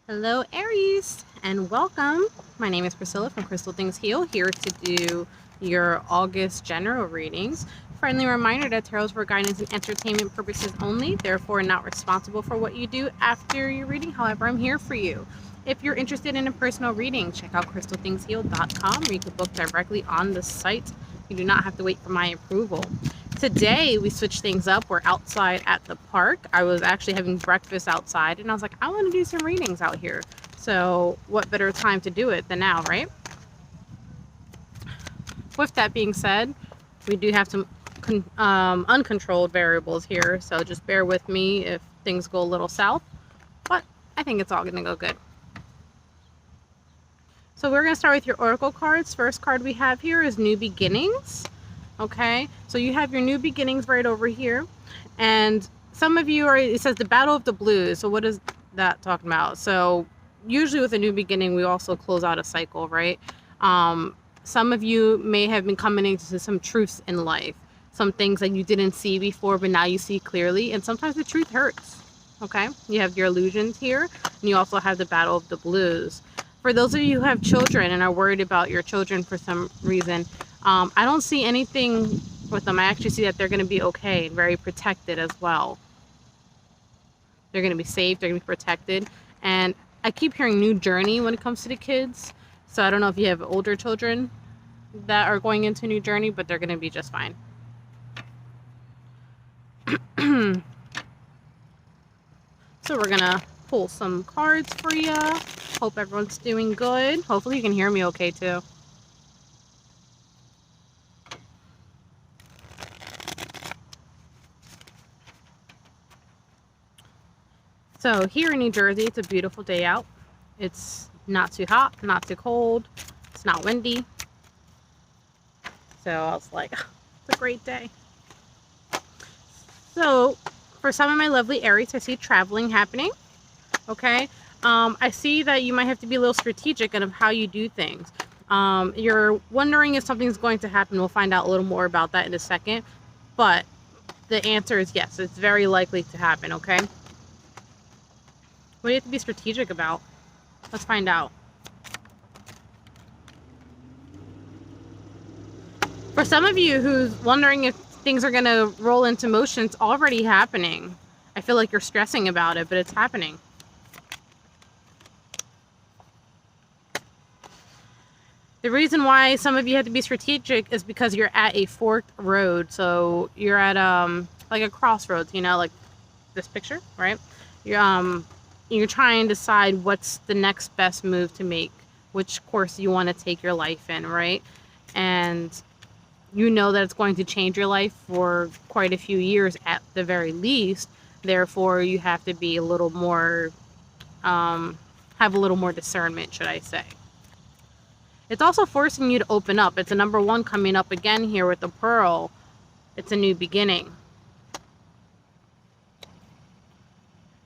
Hello, Aries, and welcome. My name is Priscilla from Crystalthingsheal, here to do your August general readings. Friendly reminder that tarot is for guidance and entertainment purposes only, therefore not responsible for what you do after your reading. However, I'm here for you. If you're interested in a personal reading, check out crystalthingsheal.com, where you can book directly on the site. You do not have to wait for my approval. Today we switched things up. We're outside at the park. I was actually having breakfast outside and I was like, I want to do some readings out here. So what better time to do it than now, right? With that being said, we do have some uncontrolled variables here, so just bear with me if things go a little south, but I think it's all going to go good. So we're going to start with your oracle cards. First card we have here is New Beginnings. Okay, so you have your New Beginnings right over here, and some of you are, it says the Battle of the Blues. So what is that talking about? So usually with a new beginning, we also close out a cycle, right? Some of you may have been coming into some truths in life, some things that you didn't see before, but now you see clearly, and sometimes the truth hurts. Okay, you have your illusions here, and you also have the Battle of the Blues. For those of you who have children and are worried about your children for some reason, I don't see anything with them. I actually see that they're going to be okay and very protected as well. They're going to be safe. They're going to be protected. And I keep hearing new journey when it comes to the kids. So I don't know if you have older children that are going into new journey, but they're going to be just fine. So we're going to pull some cards for you. Hope everyone's doing good. Hopefully you can hear me okay too. So here in New Jersey, it's a beautiful day out. It's not too hot, not too cold. It's not windy. So I was like, it's a great day. So for some of my lovely Aries, I see traveling happening. Okay. I see that you might have to be a little strategic in how you do things. You're wondering if something's going to happen. We'll find out a little more about that in a second. But the answer is yes, it's very likely to happen. Okay. What do you have to be strategic about? Let's find out. For some of you who's wondering if things are going to roll into motion, it's already happening. I feel like you're stressing about it, but it's happening. The reason why some of you have to be strategic is because you're at a forked road. So you're at like a crossroads, you know, like this picture, right? You're trying to decide what's the next best move to make, which course you want to take your life in, right? And you know that it's going to change your life for quite a few years at the very least. Therefore, you have to be a little more, have a little more discernment, should I say. It's also forcing you to open up. It's a number one coming up again here with the Pearl. It's a new beginning.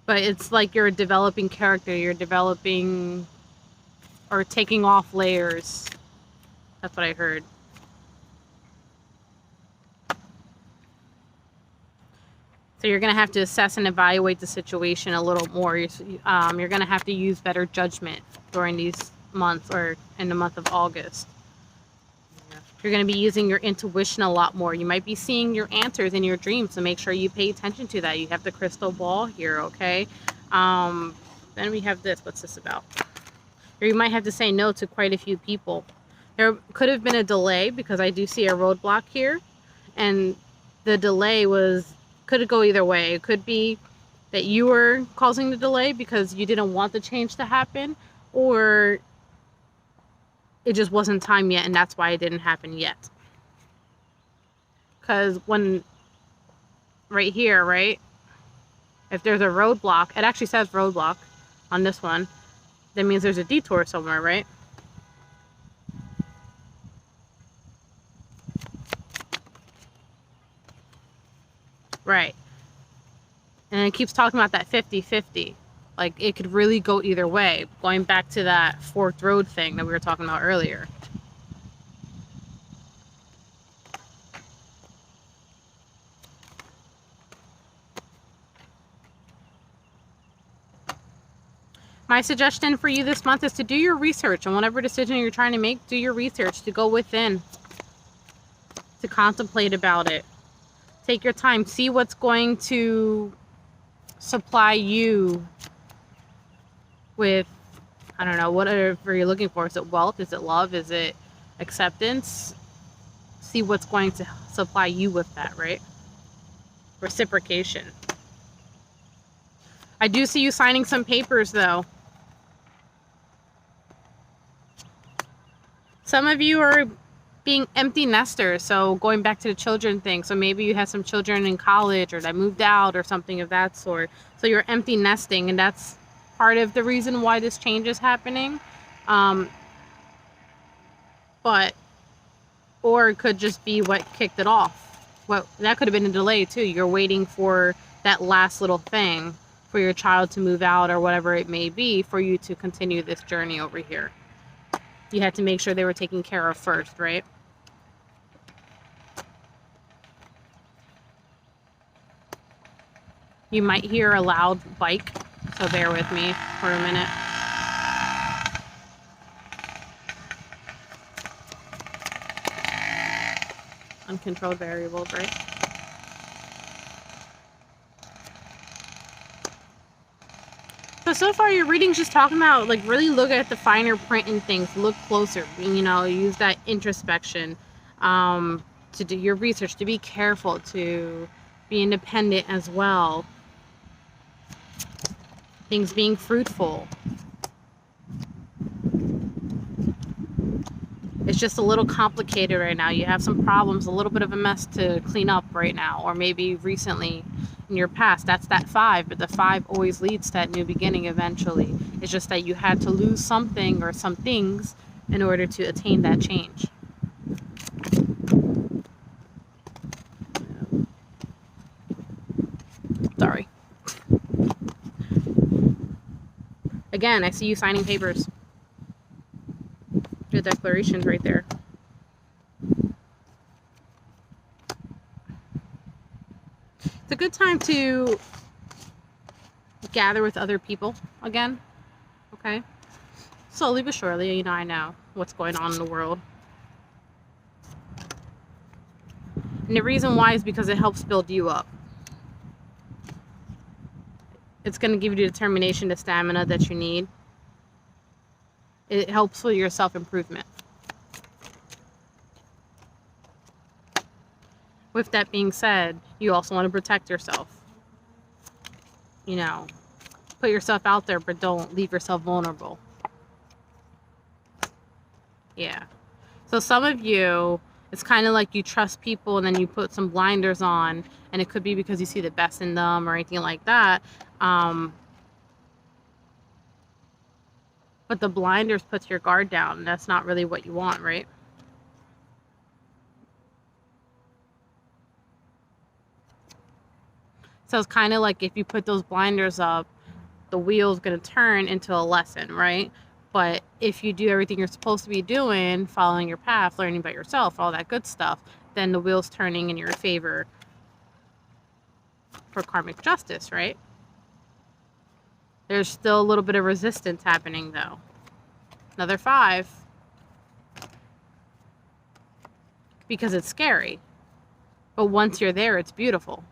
But it's like you're developing character. You're developing or taking off layers. That's what I heard. So you're going to have to assess and evaluate the situation a little more. You're going to have to use better judgment during these months or in the month of August. You're going to be using your intuition a lot more. You might be seeing your answers in your dreams, so make sure you pay attention to that. You have the crystal ball here, okay? Then we have this. What's this about? Or you might have to say no to quite a few people. There could have been a delay because I do see a roadblock here. And the delay could go either way. It could be that you were causing the delay because you didn't want the change to happen, or it just wasn't time yet and that's why it didn't happen yet. Because when right here, right, if there's a roadblock, it actually says roadblock on this one, that means there's a detour somewhere, right? Right. And it keeps talking about that 50-50. Like, it could really go either way. Going back to that forked road thing that we were talking about earlier. My suggestion for you this month is to do your research on whatever decision you're trying to make. Do your research, to go within, to contemplate about it. Take your time. See what's going to supply you with, I don't know, whatever you're looking for. Is it wealth? Is it love? Is it acceptance? See what's going to supply you with that, right? Reciprocation. I do see you signing some papers, though. Some of you are being empty nesters, so going back to the children thing. So maybe you had some children in college or that moved out or something of that sort. So you're empty nesting, and that's part of the reason why this change is happening. Or it could just be what kicked it off. Well, that could have been a delay too. You're waiting for that last little thing for your child to move out or whatever it may be for you to continue this journey over here. You had to make sure they were taken care of first, right? You might hear a loud bike, so bear with me for a minute. Uncontrolled variables, right? So far your reading's just talking about, like, really look at the finer print in things. Look closer, you know, use that introspection to do your research, to be careful, to be independent as well. Things being fruitful. It's just a little complicated right now. You have some problems, a little bit of a mess to clean up right now, or maybe recently in your past. That's that 5, but the 5 always leads to that new beginning eventually. It's just that you had to lose something or some things in order to attain that change. Sorry. Again, I see you signing papers. Good declarations right there. It's a good time to gather with other people again. Okay? Slowly but surely, you know, I know what's going on in the world. And the reason why is because it helps build you up. It's going to give you the determination, the stamina that you need. It helps with your self-improvement. With that being said, you also want to protect yourself. You know, put yourself out there, but don't leave yourself vulnerable. Yeah. So some of you, it's kind of like you trust people and then you put some blinders on, and it could be because you see the best in them or anything like that. But the blinders puts your guard down, and that's not really what you want, right? So it's kind of like if you put those blinders up, the wheel's going to turn into a lesson, right? But if you do everything you're supposed to be doing, following your path, learning about yourself, all that good stuff, then the wheel's turning in your favor for karmic justice, right? There's still a little bit of resistance happening, though. Another 5. Because it's scary. But once you're there, it's beautiful.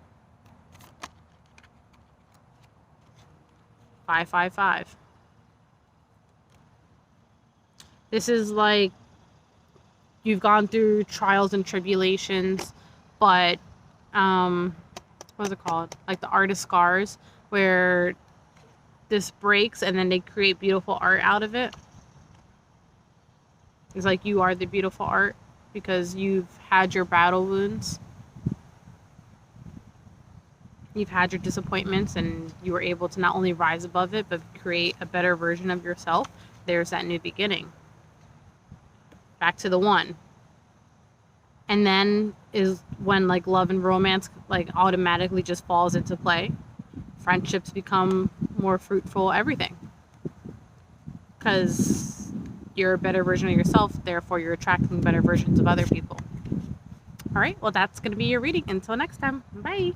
5, 5, 5. This is like you've gone through trials and tribulations, but what's it called? Like the artist scars, where this breaks and then they create beautiful art out of it. It's like you are the beautiful art because you've had your battle wounds. You've had your disappointments, and you were able to not only rise above it, but create a better version of yourself. There's that new beginning. Back to the 1. And then is when, like, love and romance, like, automatically just falls into play. Friendships become more fruitful, everything. Because you're a better version of yourself, therefore you're attracting better versions of other people. All right, well, that's going to be your reading. Until next time, bye.